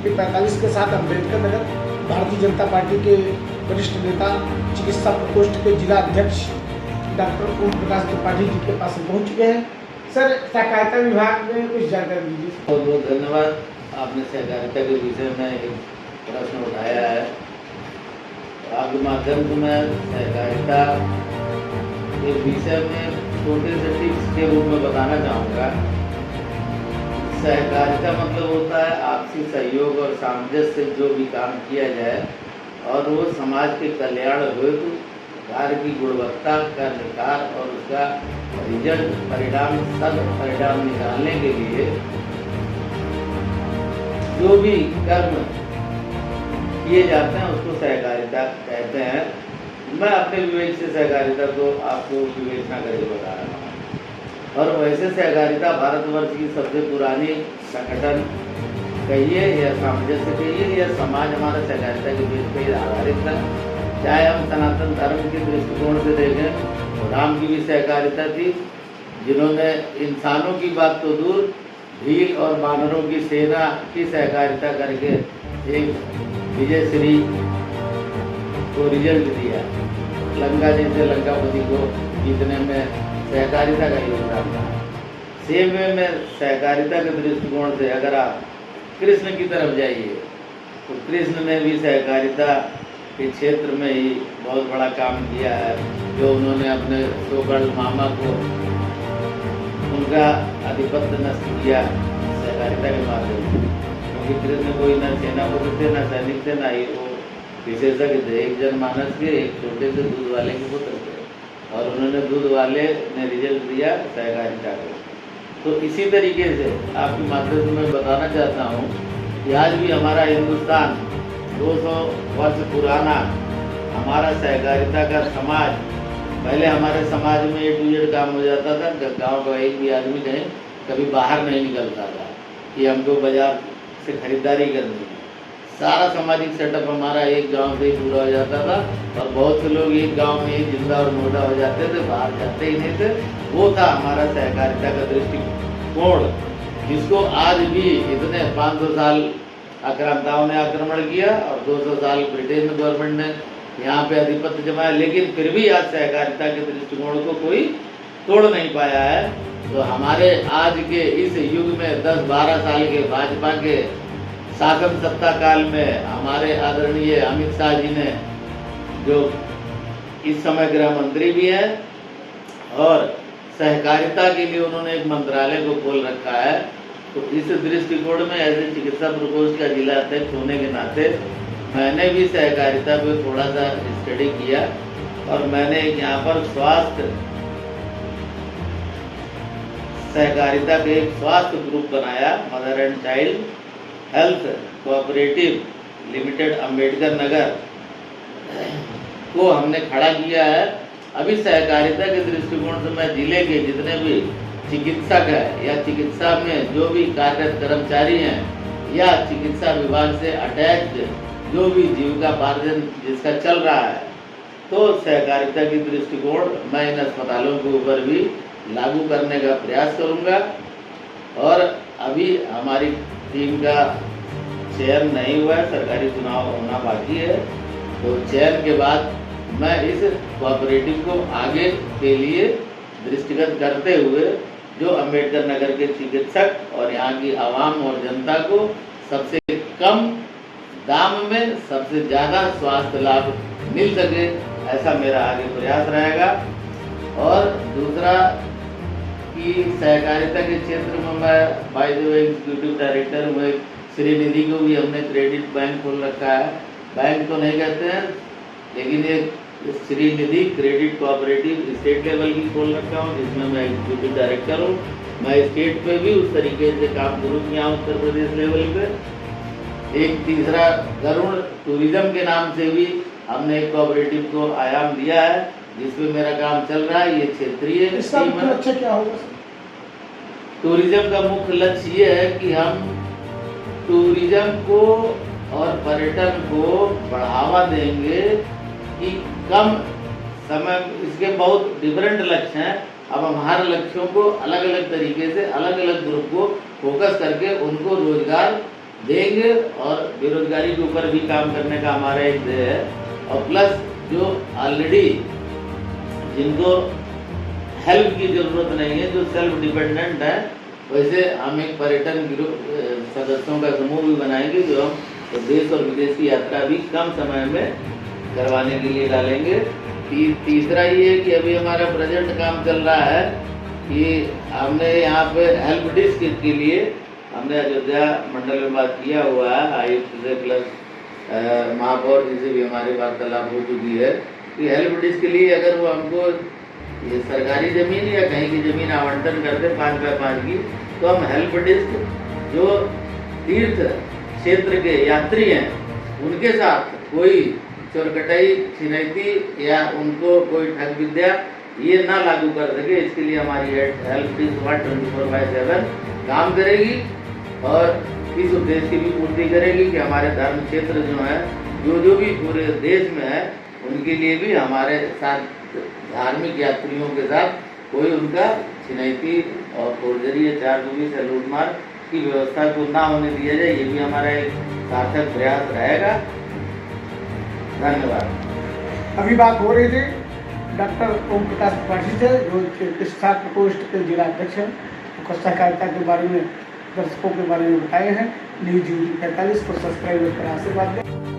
50-45 के साथ अम्बेडकर नगर भारतीय जनता पार्टी के वरिष्ठ नेता चिकित्सा प्रकोष्ठ के जिला अध्यक्ष डॉक्टर ओम प्रकाश त्रिपाठी जी के पास पहुंच चुके हैं। सर, सहकारिता विभाग में कुछ जानकारी दीजिए। बहुत बहुत धन्यवाद। आपने सहकारिता के विषय में एक प्रश्न उठाया है। आपके माध्यम से मैं सहकारिता के विषय में छोटे से टिप्स के रूप में बताना चाहूँगा। सहकारिता मतलब होता है आपसी सहयोग और सामंजस्य से जो भी काम किया जाए और वो समाज के कल्याण हेतु कार्य की गुणवत्ता का निखार और उसका रिजल्ट परिणाम सद परिणाम निकालने के लिए जो भी कर्म किए जाते हैं उसको सहकारिता कहते हैं। मैं अपने विवेक से सहकारिता को आपको विवेचना करके बता रहा हूँ। और वैसे सहकारिता भारतवर्ष की सबसे पुरानी संगठन कहिए या सामंजस्य कहिए या समाज हमारा सहकारिता के बीच पर आधारित था। चाहे हम सनातन धर्म के दृष्टिकोण से देखें तो राम की भी सहकारिता थी, जिन्होंने इंसानों की बात तो दूर भील और बानरों की सेना की सहकारिता करके एक विजयश्री को रिजल्ट दिया। लंका जैसे लंकापति को जीतने में सहकारिता का योगदान था। सेम वे में सहकारिता के दृष्टिकोण से अगर आप कृष्ण की तरफ जाइए तो कृष्ण ने भी सहकारिता के क्षेत्र में ही बहुत बड़ा काम किया है। जो उन्होंने अपने सोकल मामा को उनका आधिपत्य नष्ट किया सहकारिता के माध्यम से, क्योंकि कृष्ण कोई न सेनापति थे, न सैनिक थे, न ही वो विशेषज्ञ थे। एक जनमानस के एक छोटे से दूध वाले के पुत्र थे और उन्होंने दूध वाले ने रिजल्ट दिया सहकारिता को। तो इसी तरीके से आपके माध्यम से मैं बताना चाहता हूँ कि आज भी हमारा हिंदुस्तान 200 वर्ष पुराना हमारा सहकारिता का समाज, पहले हमारे समाज में A to Z काम हो जाता था। गाँव का एक भी आदमी कहीं कभी बाहर नहीं निकलता था कि हमको बाजार से खरीदारी करनी है। सारा सामाजिक सेटअप हमारा एक गांव से ही पूरा हो जाता था और बहुत से लोग एक गांव में ही जिंदा और मुर्दा हो जाते थे, बाहर जाते ही नहीं थे। वो था हमारा सहकारिता का दृष्टिकोण, जिसको आज भी इतने 500 साल आक्रांताओं ने आक्रमण किया और 200 साल ब्रिटेन गवर्नमेंट ने यहाँ पे आधिपत्य जमाया, लेकिन फिर भी आज सहकारिता के दृष्टिकोण को कोई तोड़ नहीं पाया है। तो हमारे आज के इस युग में 10-12 साल के भाजपा के शासन सत्ता काल में हमारे आदरणीय अमित शाह जी ने, जो इस समय गृह मंत्री भी हैं और सहकारिता के लिए उन्होंने एक मंत्रालय को खोल रखा है। तो इस दृष्टिकोण में ऐसे चिकित्सा प्रकोष्ठ का जिला अध्यक्ष होने के नाते मैंने भी सहकारिता पे थोड़ा सा स्टडी किया और मैंने यहाँ पर स्वास्थ्य सहकारिता के एक स्वास्थ्य ग्रुप बनाया, mother and child health cooperative limited Ambedkar Nagar को हमने खड़ा किया है। अभी सहकारिता के दृष्टिकोण से मैं जिले के जितने भी चिकित्सक है या चिकित्सा में जो भी कार्यरत कर्मचारी हैं या चिकित्सा विभाग से अटैच्ड जो भी जीविकापार्जन जिसका चल रहा है, तो सहकारिता की दृष्टिकोण मैं इन अस्पतालों के ऊपर भी लागू करने का प्रयास करूँगा। और अभी हमारी टीम का चयन नहीं हुआ है, सरकारी चुनाव होना बाकी है। तो चयन के बाद मैं इस कोऑपरेटिव को आगे के लिए दृष्टिगत करते हुए जो अम्बेडकर नगर के चिकित्सक और यहाँ की आवाम और जनता को सबसे कम दाम में सबसे ज़्यादा स्वास्थ्य लाभ मिल सके, ऐसा मेरा आगे प्रयास रहेगा। और दूसरा कि सहकारिता के क्षेत्र में मैं by the way executive director हूँ। श्रीनिधि को भी हमने क्रेडिट बैंक खोल रखा है। बैंक तो नहीं कहते हैं, लेकिन ये Shrinidhi credit cooperative state level की खोल रखा हूँ, जिसमें मैं एग्जीक्यूटिव डायरेक्टर हूँ। मैं स्टेट पे भी उस तरीके से काम शुरू किया उत्तर प्रदेश लेवल पे। एक तीसरा गरुड़ टूरिज्म के नाम से भी हमने एक कोऑपरेटिव को आयाम दिया है, जिसमें मेरा काम चल रहा है। ये क्षेत्रीय लक्ष्य क्या होगा? टूरिज्म का मुख्य लक्ष्य ये है कि हम टूरिज्म को और पर्यटन को बढ़ावा देंगे कि कम समय, इसके बहुत डिफरेंट लक्ष्य हैं। अब हम हर लक्ष्यों को अलग अलग तरीके से अलग अलग ग्रुप को फोकस करके उनको रोजगार देंगे और बेरोजगारी के ऊपर भी काम करने का हमारा एक ध्येय है। और प्लस जो ऑलरेडी जिनको हेल्प की ज़रूरत नहीं है, जो सेल्फ डिपेंडेंट है, वैसे हम एक पर्यटन ग्रुप सदस्यों का समूह भी बनाएंगे जो हम देश और विदेश की यात्रा भी कम समय में करवाने के लिए डालेंगे। तीसरा ये है कि अभी हमारा प्रेजेंट काम चल रहा है कि हमने यहाँ पे हेल्प डेस्क के लिए हमने अयोध्या मंडल में बात किया हुआ है, आयुक्त से प्लस महापौर जी से भी हमारी वार्तालाप हो चुकी है कि हेल्प डेस्क के लिए अगर वो हमको ये सरकारी ज़मीन या कहीं की ज़मीन आवंटन करते 5x5 की, तो हम हेल्प डेस्क जो तीर्थ क्षेत्र के यात्री हैं उनके साथ कोई चोरकटाई छिनैती या उनको कोई ठग विद्या ये ना लागू कर सके, इसके लिए हमारी हेल्प डेस्क 24/7 काम करेगी और इस उद्देश्य की भी पूर्ति करेगी कि हमारे धर्म क्षेत्र जो है जो भी पूरे देश में है उनके लिए भी हमारे साथ धार्मिक यात्रियों के साथ कोई उनका छिनैती और फोर्जरी या 420 या लूटमार की व्यवस्था को ना होने दिया जाए, ये भी हमारा एक सार्थक प्रयास रहेगा। धन्यवाद। अभी बात हो रही थी डॉक्टर ओम प्रकाश त्रिपाठी से, जो चिकित्सा प्रकोष्ठ के जिला अध्यक्ष हैं, तो सहकारिता के बारे में दर्शकों के बारे में बताए हैं। न्यूज़ 45 को सब्सक्राइब कर आशीर्वाद दें।